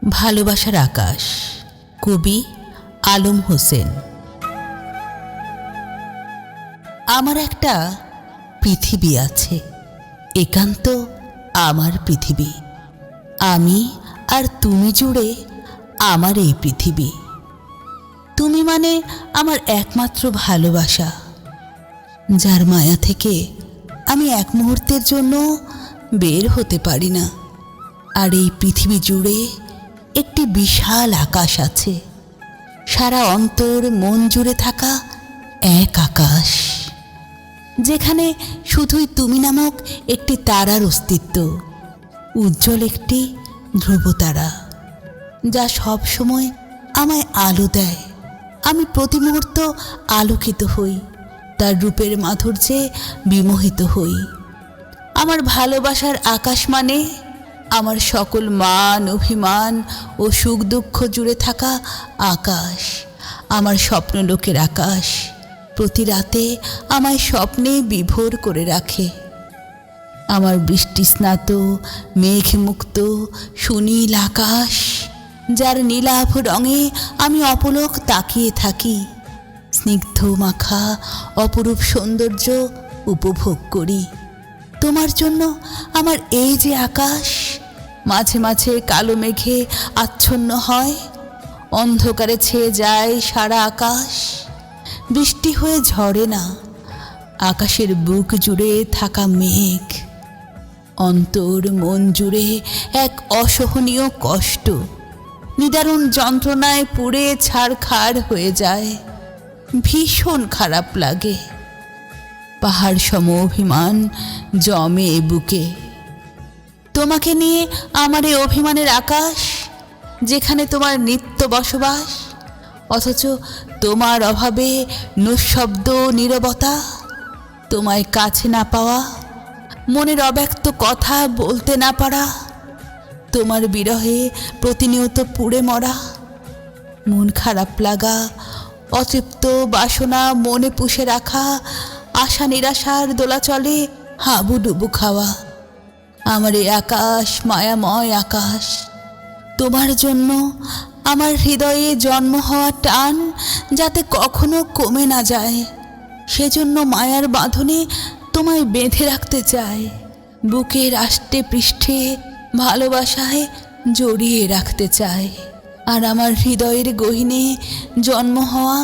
ভালোবাসার আকাশ, কবি আলম হোসেন। আমার একটা পৃথিবী আছে, একান্ত আমার পৃথিবী। আমি আর তুমি জুড়ে আমার এই পৃথিবী। তুমি মানে আমার একমাত্র ভালোবাসা, যার মায়া থেকে আমি এক মুহূর্তের জন্য বের হতে পারি না। আর এই পৃথিবী জুড়ে একটি বিশাল আকাশ আছে, সারা অন্তর মন জুড়ে থাকা এক আকাশ, যেখানে শুধুই তুমি নামক একটি তারার অস্তিত্ব, উজ্জ্বল একটি ধ্রুবতারা, যা সব সময় আমায় আলো দেয়। আমি প্রতি মুহূর্ত আলোকিত হই, তার রূপের মাধুর্যে বিমোহিত হই। আমার ভালোবাসার আকাশ মানে আমার সকল মান অভিমান ও সুখ দুঃখ জুড়ে থাকা আকাশ, আমার স্বপ্নলোকের আকাশ। প্রতি রাতে আমায় স্বপ্নে বিভোর করে রাখে। আমার বৃষ্টিস্নাত মেঘমুক্ত সুনীল আকাশ, যার নীলাভ রঙে আমি অপলক তাকিয়ে থাকি, স্নিগ্ধ মাখা অপরূপ সৌন্দর্য উপভোগ করি। তোমার জন্য আমার এই যে আকাশ মাঝে মাঝে কালো মেঘে আচ্ছন্ন হয়, অন্ধকারে ছেয়ে যায় সারা আকাশ। বৃষ্টি হয়ে ঝরে না, আকাশের বুক জুড়ে থাকা মেঘ, অন্তর মন জুড়ে এক অসহনীয় কষ্ট, নিদারুণ যন্ত্রণায় পুড়ে ছারখার হয়ে যায়। ভীষণ খারাপ লাগে। পাহাড় সম অভিমান জমে বুকে। তোমাকে নিয়ে আমার এই অভিমানের আকাশ, যেখানে তোমার নিত্য বসবাস, অথচ তোমার অভাবে নিঃশব্দ নীরবতা, তোমায় কাছে না পাওয়া, মনের অব্যক্ত কথা বলতে না পারা, তোমার বিরহে প্রতিনিয়ত পুড়ে মরা, মন খারাপ লাগা, অতৃপ্ত বাসনা মনে পুষে রাখা, আশা নিরাশার দোলাচলে হাবুডুবু খাওয়া। আমার এই আকাশ মায়াময় আকাশ, তোমার জন্য আমার হৃদয়ে জন্ম হওয়া টান যাতে কখনো কমে না যায়, সেজন্য মায়ার বাঁধনে তোমায় বেঁধে রাখতে চাই। বুকের আষ্টে পৃষ্ঠে ভালোবাসায় জড়িয়ে রাখতে চাই। আর আমার হৃদয়ের গহীনে জন্ম হওয়া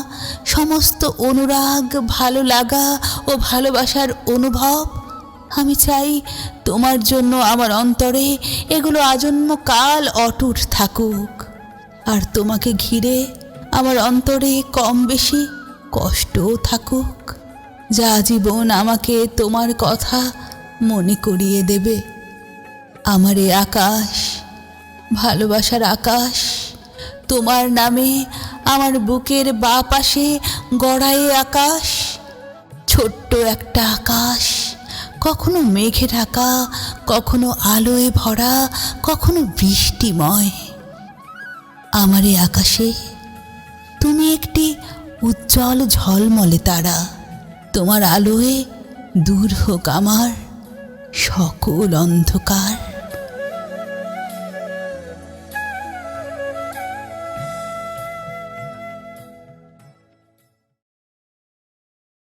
সমস্ত অনুরাগ, ভালো লাগা ও ভালোবাসার অনুভব আমি চাই তোমার জন্য আমার অন্তরে এগুলো আজন্ম কাল অটুট থাকুক। আর তোমাকে ঘিরে আমার অন্তরে কম বেশি কষ্টও থাকুক, যা জীবন আমাকে তোমার কথা মনে করিয়ে দেবে। আমার এ আকাশ, ভালোবাসার আকাশ, তোমার নামে আমার বুকের বাঁ পাশে গড়ায়ে আকাশ, ছোট্ট একটা আকাশ, কখনো মেঘে ঢাকা, কখনো আলোয় ভরা, কখনো বৃষ্টিময়। আমার এই আকাশে তুমি একটি উজ্জ্বল ঝলমলে তারা। তোমার আলোয় দূর হোক আমার সকল অন্ধকার।